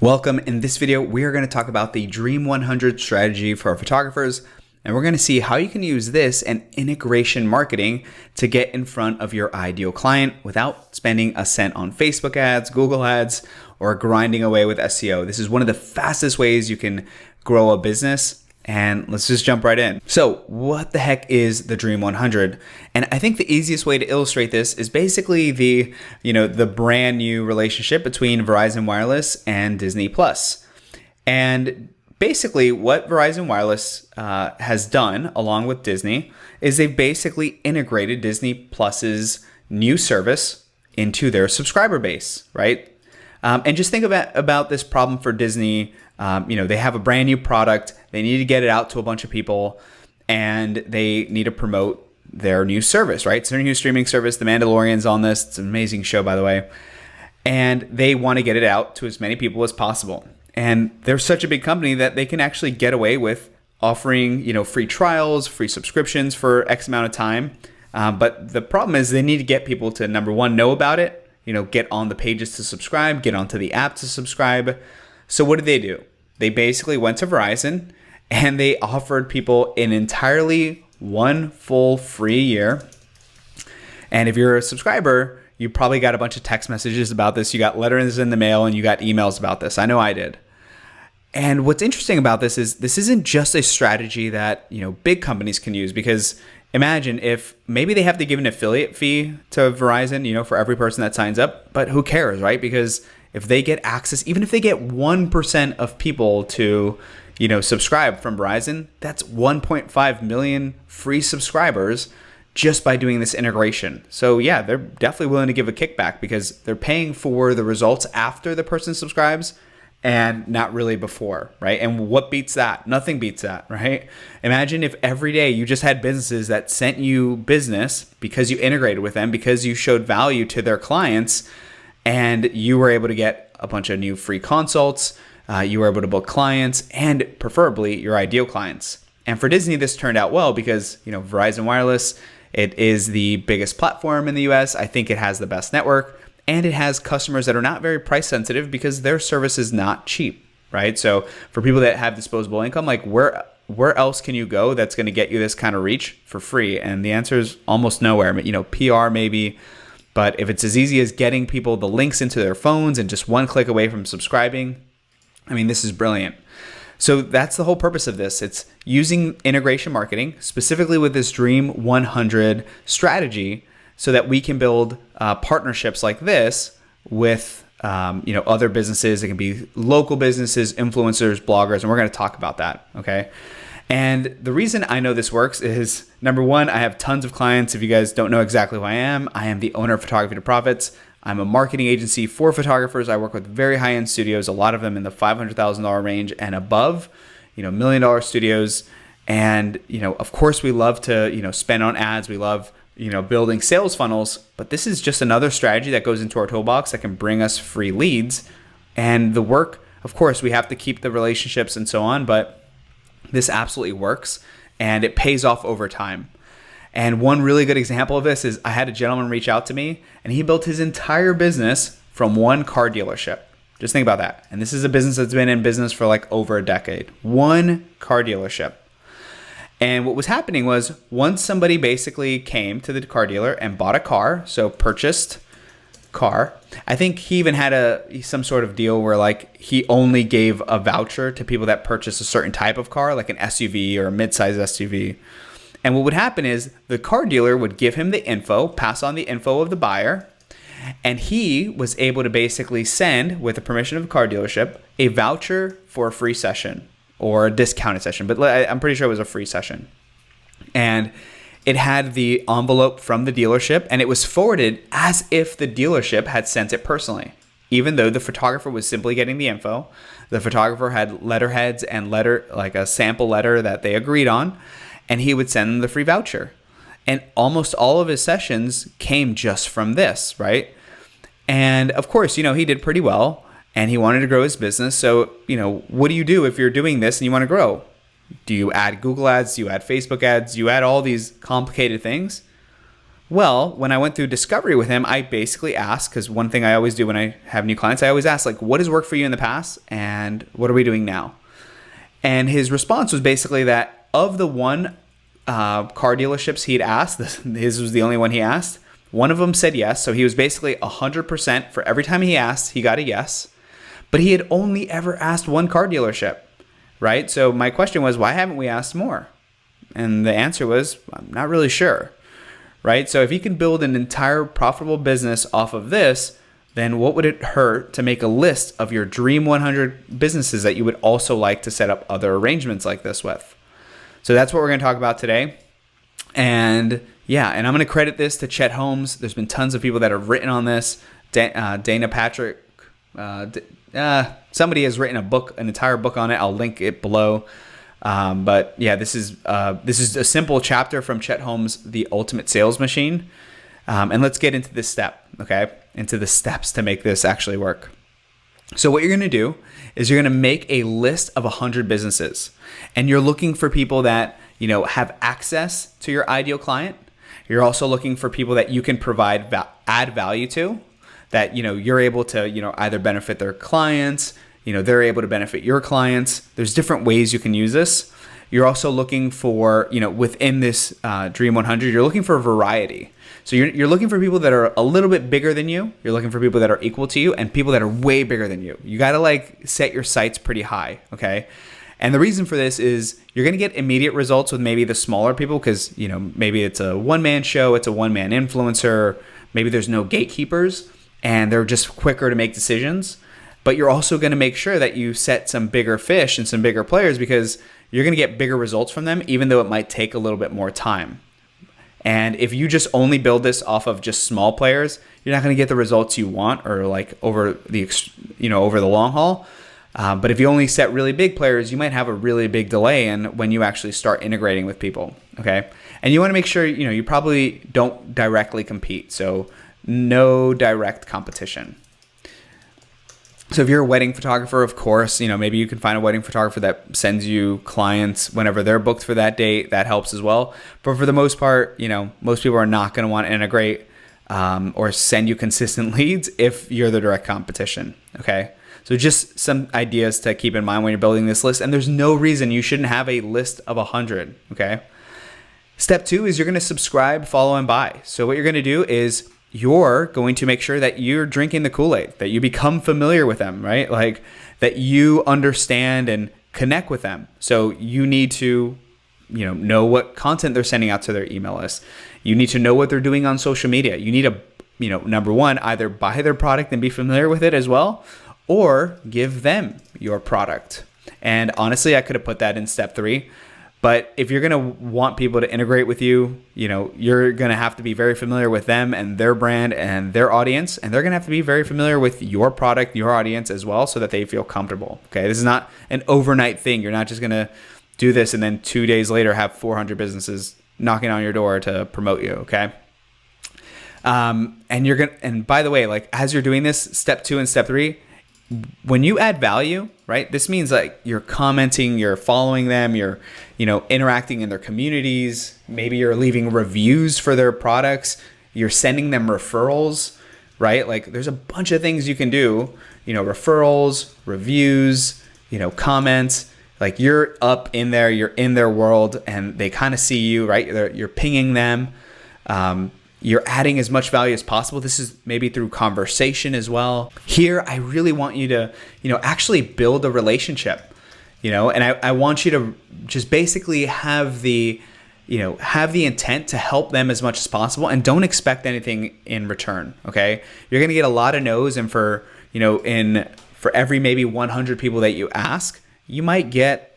Welcome. In this video, we are going to talk about the Dream 100 strategy for photographers, and we're going to see how you can use this and integration marketing to get in front of your ideal client without spending a cent on Facebook ads, Google ads, or grinding away with SEO. This is one of the fastest ways you can grow a business. And let's just jump right in. So what the heck is the Dream 100? And I think the easiest way to illustrate this is basically the brand new relationship between Verizon Wireless and Disney Plus. And basically what Verizon Wireless has done along with Disney is they've basically integrated Disney Plus's new service into their subscriber base, right? And just think about this problem for Disney. They have a brand new product. They need to get it out to a bunch of people, and they need to promote their new service, right? It's their new streaming service. The Mandalorian's on this. It's an amazing show, by the way. And they want to get it out to as many people as possible. And they're such a big company that they can actually get away with offering, free trials, free subscriptions for X amount of time. But the problem is they need to get people to, number one, know about it, get on the pages to subscribe, get onto the app to subscribe. So what did they do? They basically went to Verizon and they offered people an entirely one full free year. And if you're a subscriber, you probably got a bunch of text messages about this. You got letters in the mail and you got emails about this. I know I did. And what's interesting about this is this isn't just a strategy that, big companies can use, because imagine if maybe they have to give an affiliate fee to Verizon, for every person that signs up, but who cares, right? Because if they get access, even if they get 1% of people to, subscribe from Verizon, that's 1.5 million free subscribers just by doing this integration. So yeah, they're definitely willing to give a kickback because they're paying for the results after the person subscribes and not really before, right? And what beats that? Nothing beats that, right? Imagine if every day you just had businesses that sent you business because you integrated with them, because you showed value to their clients, and you were able to get a bunch of new free consults, you were able to book clients, and preferably your ideal clients. And for Disney, this turned out well because, Verizon Wireless, it is the biggest platform in the US. I think it has the best network, and it has customers that are not very price sensitive because their service is not cheap, right? So for people that have disposable income, like where else can you go that's going to get you this kind of reach for free? And the answer is almost nowhere. PR maybe. But if it's as easy as getting people the links into their phones and just one click away from subscribing, this is brilliant. So that's the whole purpose of this. It's using integration marketing, specifically with this Dream 100 strategy, so that we can build partnerships like this with other businesses. It can be local businesses, influencers, bloggers, and we're going to talk about that, okay? And the reason I know this works is, number one, I have tons of clients. If you guys don't know exactly who I am the owner of Photography to Profits. I'm a marketing agency for photographers. I work with very high-end studios, a lot of them in the $500,000 range and above, $1 million studios. And, of course, we love to, spend on ads. We love, building sales funnels. But this is just another strategy that goes into our toolbox that can bring us free leads. And the work, of course, we have to keep the relationships and so on, but this absolutely works, and it pays off over time. And one really good example of this is I had a gentleman reach out to me, and he built his entire business from one car dealership. Just think about that. And this is a business that's been in business for like over a decade. One car dealership. And what was happening was once somebody basically came to the car dealer and bought a car, so purchased car. I think he even had some sort of deal where like he only gave a voucher to people that purchased a certain type of car, like an SUV or a mid-size SUV. And what would happen is the car dealer would give him the info, pass on the info of the buyer, and he was able to basically send, with the permission of the car dealership, a voucher for a free session or a discounted session. But I'm pretty sure it was a free session. And it had the envelope from the dealership, and it was forwarded as if the dealership had sent it personally. Even though the photographer was simply getting the info, the photographer had letterheads and like a sample letter that they agreed on, and he would send them the free voucher. And almost all of his sessions came just from this, right? And of course, he did pretty well, and he wanted to grow his business. So, what do you do if you're doing this and you want to grow? Do you add Google ads? Do you add Facebook ads? Do you add all these complicated things? Well, when I went through discovery with him, I basically asked, because one thing I always do when I have new clients, I always ask, like, what has worked for you in the past and what are we doing now? And his response was basically that of the one car dealerships he'd asked, his was the only one he asked, one of them said yes. So he was basically 100% for every time he asked, he got a yes. But he had only ever asked one car dealership, right? So my question was, why haven't we asked more? And the answer was, I'm not really sure, right? So if you can build an entire profitable business off of this, then what would it hurt to make a list of your dream 100 businesses that you would also like to set up other arrangements like this with? So that's what we're going to talk about today. And yeah, and I'm going to credit this to Chet Holmes. There's been tons of people that have written on this. Dana Patrick, somebody has written a book, an entire book on it. I'll link it below. But yeah, this is a simple chapter from Chet Holmes' The Ultimate Sales Machine. And let's get into this step, okay? Into the steps to make this actually work. So what you're going to do is you're going to make a list of 100 businesses, and you're looking for people that, have access to your ideal client. You're also looking for people that you can provide add value to, that, you're able to, either benefit their clients, they're able to benefit your clients. There's different ways you can use this. You're also looking for, within this Dream 100, you're looking for variety. So you're looking for people that are a little bit bigger than you. You're looking for people that are equal to you and people that are way bigger than you. You got to set your sights pretty high, okay? And the reason for this is you're going to get immediate results with maybe the smaller people because, maybe it's a one-man show, it's a one-man influencer, maybe there's no gatekeepers and they're just quicker to make decisions. But you're also going to make sure that you set some bigger fish and some bigger players because you're going to get bigger results from them, even though it might take a little bit more time. And if you just only build this off of just small players, you're not going to get the results you want or over the long haul. But if you only set really big players, you might have a really big delay in when you actually start integrating with people. Okay. And you want to make sure, you probably don't directly compete. So no direct competition. So if you're a wedding photographer, of course, maybe you can find a wedding photographer that sends you clients whenever they're booked for that date. That helps as well. But for the most part, most people are not going to want to integrate or send you consistent leads if you're the direct competition. Okay. So just some ideas to keep in mind when you're building this list. And there's no reason you shouldn't have a list of 100. Okay. Step 2 is you're going to subscribe, follow, and buy. So what you're going to do is you're going to make sure that you're drinking the Kool-Aid, that you become familiar with them, right? That you understand and connect with them. So you need to, know what content they're sending out to their email list. You need to know what they're doing on social media. You need to, number one, either buy their product and be familiar with it as well, or give them your product. And honestly, I could have put that in step 3. But if you're going to want people to integrate with you, you're going to have to be very familiar with them and their brand and their audience. And they're going to have to be very familiar with your product, your audience as well, so that they feel comfortable. Okay. This is not an overnight thing. You're not just going to do this and then 2 days later have 400 businesses knocking on your door to promote you. Okay. And by the way, as you're doing this, step 2 and step 3, when you add value, right? This means you're commenting, you're following them, you're, interacting in their communities. Maybe you're leaving reviews for their products. You're sending them referrals, right? There's a bunch of things you can do, referrals, reviews, comments. You're up in there, you're in their world and they kind of see you, right? You're pinging them. You're adding as much value as possible. This is maybe through conversation as well. Here, I really want you to, actually build a relationship, and I want you to just basically have the intent to help them as much as possible and don't expect anything in return. Okay. You're going to get a lot of no's. And for every maybe 100 people that you ask, you might get,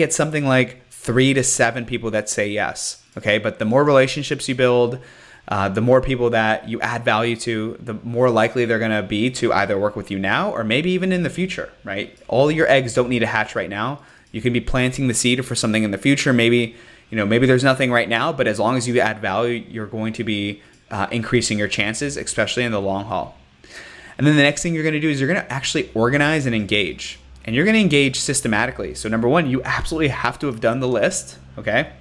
something like 3 to 7 people that say yes. Okay, but the more relationships you build, the more people that you add value to, the more likely they're going to be to either work with you now or maybe even in the future, right? All your eggs don't need to hatch right now. You can be planting the seed for something in the future. Maybe there's nothing right now, but as long as you add value, you're going to be increasing your chances, especially in the long haul. And then the next thing you're going to do is you're going to actually organize and engage. And you're going to engage systematically. So number 1, you absolutely have to have done the list, okay?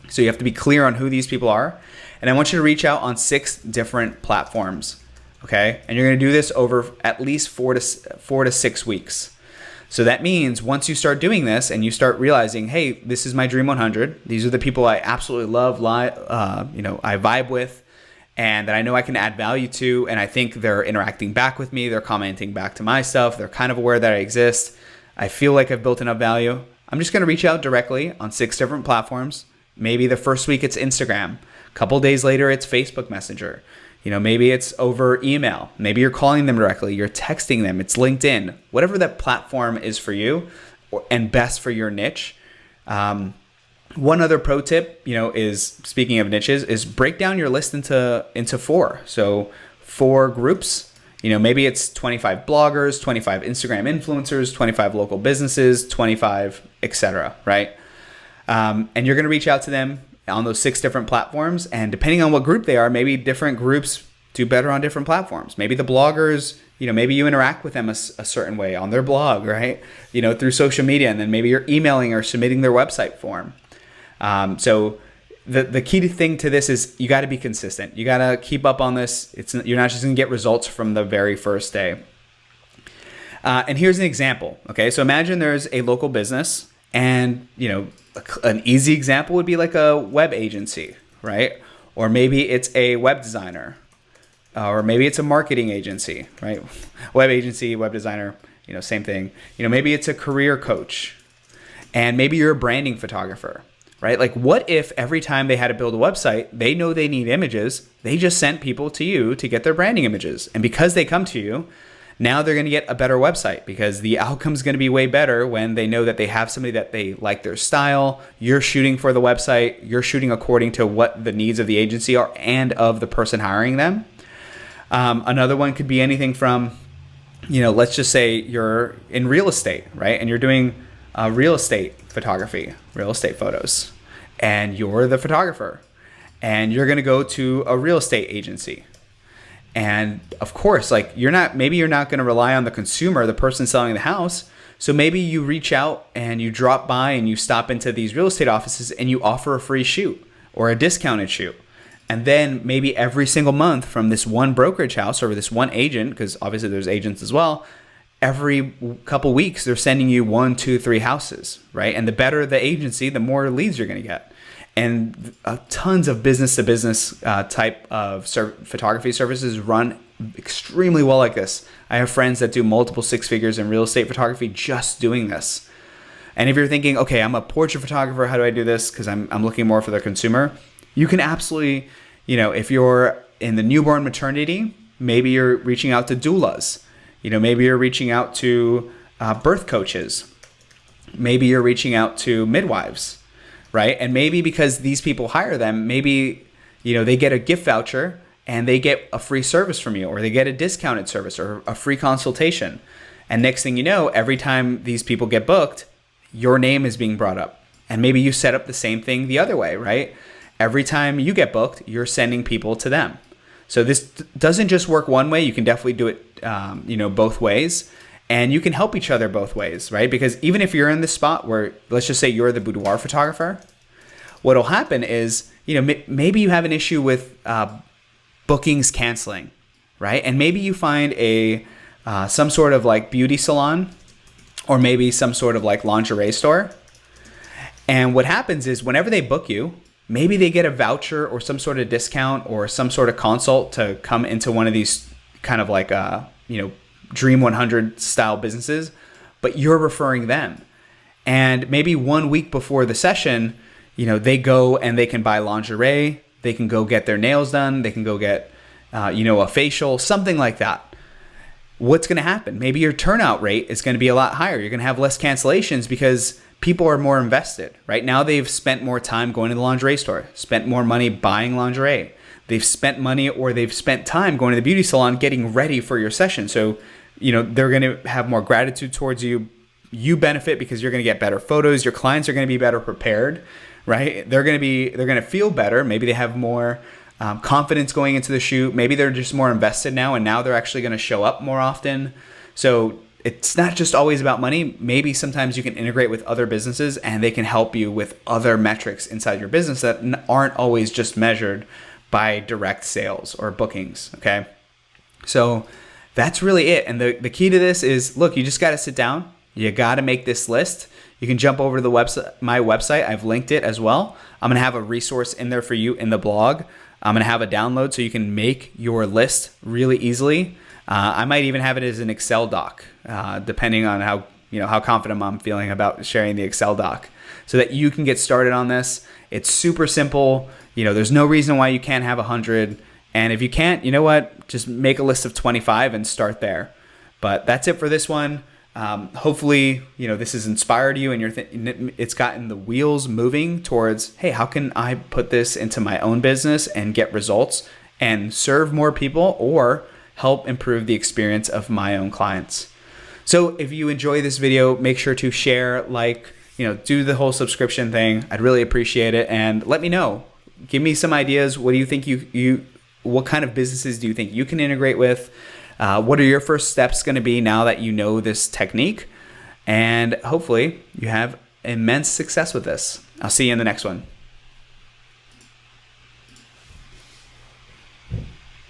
So you have to be clear on who these people are. And I want you to reach out on 6 different platforms. Okay. And you're going to do this over at least 4 to 6 weeks. So that means once you start doing this and you start realizing, hey, this is my Dream 100. These are the people I absolutely love, I vibe with, and that I know I can add value to. And I think they're interacting back with me. They're commenting back to my stuff. They're kind of aware that I exist. I feel like I've built enough value. I'm just going to reach out directly on 6 different platforms. Maybe the first week it's Instagram. A couple days later, it's Facebook Messenger. Maybe it's over email. Maybe you're calling them directly. You're texting them. It's LinkedIn. Whatever that platform is for you and best for your niche. One other pro tip, is, speaking of niches, is break down your list into 4. So 4 groups. Maybe it's 25 bloggers, 25 Instagram influencers, 25 local businesses, 25, etc. Right? And you're going to reach out to them on those 6 different platforms. And depending on what group they are, maybe different groups do better on different platforms. Maybe the bloggers, maybe you interact with them a certain way on their blog, right? Through social media, and then maybe you're emailing or submitting their website form. So the key thing to this is you got to be consistent. You got to keep up on this. You're not just going to get results from the very first day. And here's an example. Okay. So imagine there's a local business, and, an easy example would be like a web agency, right? Or maybe it's a web designer, or maybe it's a marketing agency, right? Web agency, web designer, same thing. Maybe it's a career coach, and maybe you're a branding photographer, right? Like, what if every time they had to build a website, they know they need images, they just sent people to you to get their branding images. And because they come to you, now they're going to get a better website, because the outcome is going to be way better when they know that they have somebody that they like their style. You're shooting for the website. You're shooting according to what the needs of the agency are and of the person hiring them. Another one could be anything from, let's just say you're in real estate, right? And you're doing real estate photography, real estate photos, and you're the photographer, and you're going to go to a real estate agency. And of course, maybe you're not going to rely on the consumer, the person selling the house. So maybe you reach out and you drop by and you stop into these real estate offices and you offer a free shoot or a discounted shoot. And then maybe every single month from this one brokerage house or this one agent, because obviously there's agents as well, every couple weeks they're sending you 1, 2, 3 houses, right? And the better the agency, the more leads you're going to get. And tons of business-to-business type of photography services run extremely well like this. I have friends that do multiple 6 figures in real estate photography just doing this. And if you're thinking, okay, I'm a portrait photographer, how do I do this? Because I'm looking more for the consumer. You can absolutely, if you're in the newborn maternity, maybe you're reaching out to doulas. Maybe you're reaching out to birth coaches. Maybe you're reaching out to midwives. Right? And maybe because these people hire them, maybe, they get a gift voucher and they get a free service from you, or they get a discounted service or a free consultation. And next thing you know, every time these people get booked, your name is being brought up. And maybe you set up the same thing the other way, right? Every time you get booked, you're sending people to them. So this doesn't just work one way. You can definitely do it, both ways. And you can help each other both ways, right? Because even if you're in this spot where, let's just say you're the boudoir photographer, what'll happen is, maybe you have an issue with bookings canceling, right? And maybe you find some sort of like beauty salon, or maybe some sort of like lingerie store. And what happens is whenever they book you, maybe they get a voucher or some sort of discount or some sort of consult to come into one of these kind of like, Dream 100 style businesses, but you're referring them. And maybe 1 week before the session, they go and they can buy lingerie, they can go get their nails done, they can go get, a facial, something like that. What's going to happen? Maybe your turnout rate is going to be a lot higher. You're going to have less cancellations because people are more invested. Right now, they've spent more time going to the lingerie store, spent more money buying lingerie. They've spent money or they've spent time going to the beauty salon getting ready for your session. So, they're going to have more gratitude towards you. You benefit because you're going to get better photos. Your clients are going to be better prepared, right? They're going to feel better. Maybe they have more confidence going into the shoot. Maybe they're just more invested now, and now they're actually going to show up more often. So it's not just always about money. Maybe sometimes you can integrate with other businesses and they can help you with other metrics inside your business that aren't always just measured by direct sales or bookings. Okay. So that's really it. And the key to this is, look, you just got to sit down. You got to make this list. You can jump over to the website, my website. I've linked it as well. I'm going to have a resource in there for you in the blog. I'm going to have a download so you can make your list really easily. I might even have it as an Excel doc, depending on how confident I'm feeling about sharing the Excel doc, so that you can get started on this. It's super simple. There's no reason why you can't have 100. And if you can't, you know what? Just make a list of 25 and start there. But that's it for this one. Hopefully, this has inspired you, and it's gotten the wheels moving towards, hey, how can I put this into my own business and get results and serve more people or help improve the experience of my own clients? So if you enjoy this video, make sure to share, do the whole subscription thing. I'd really appreciate it. And let me know. Give me some ideas. What do you think what kind of businesses do you think you can integrate with? What are your first steps going to be now that you know this technique? And hopefully you have immense success with this. I'll see you in the next one.